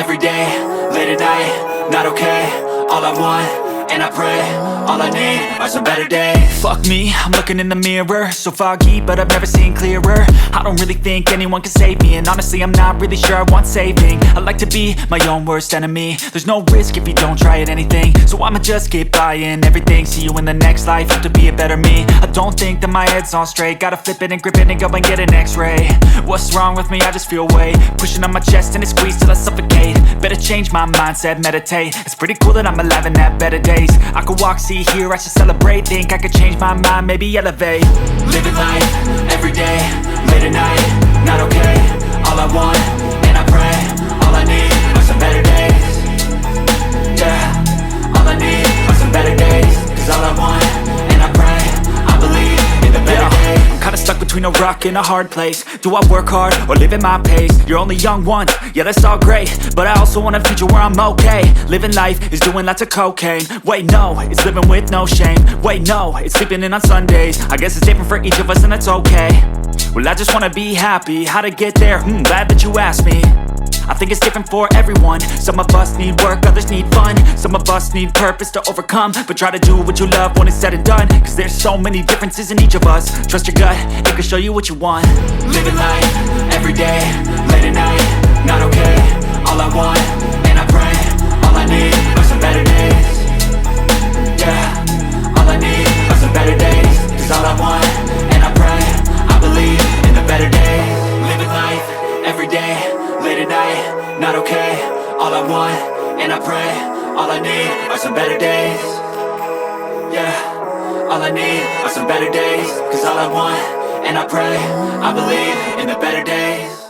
every day, late at night, not okay. All I want, and I pray, all I need are some better days. Fuck me, I'm looking in the mirror, so foggy, but I've never seen clearer. I don't really think anyone can save me, and honestly I'm not really sure I want saving. I like to be my own worst enemy. There's no risk if you don't try at anything, so I'ma just keep buying everything. See you in the next life, have to be a better me. I don't think that my head's on straight, gotta flip it and grip it and go and get an x-ray. What's wrong with me? I just feel weight pushing on my chest and it squeezes till I suffocate. Better change my mindset, meditate. It's pretty cool that I'm alive and have better days. I could walk, see, hear, I should celebrate. Think I could change my mind, maybe elevate. Living life, every day, late at night, not okay. All I want, and I pray, all I need are some better days. Yeah, all I need are some better days. Cause all I want, and I pray, I believe in the better days. I'm kinda stuck between a rock and a hard place. Do I work hard or live at my pace? You're only young once, yeah that's all great, but I also want a future where I'm okay. Living life is doing lots of cocaine. Wait no, it's living with no shame. Wait no, it's sleeping in on Sundays. I guess it's different for each of us and that's okay. Well I just wanna be happy, how to get there? Glad that you asked me. I think it's different for everyone. Some of us need work, others need fun. Some of us need purpose to overcome. But try to do what you love when it's said and done. Cause there's so many differences in each of us. Trust your gut, it can show you what you want. Living life, every day, late at night, not okay. All I want, and I pray, all I need are some better days. Yeah, all I need are some better days. Cause all I want, and I pray, I believe in the better days. Living life, every day, late at night, not okay. All I want, and I pray, all I need are some better days. Yeah, all I need are some better days. Cause all I want, and I pray, I believe in the better days.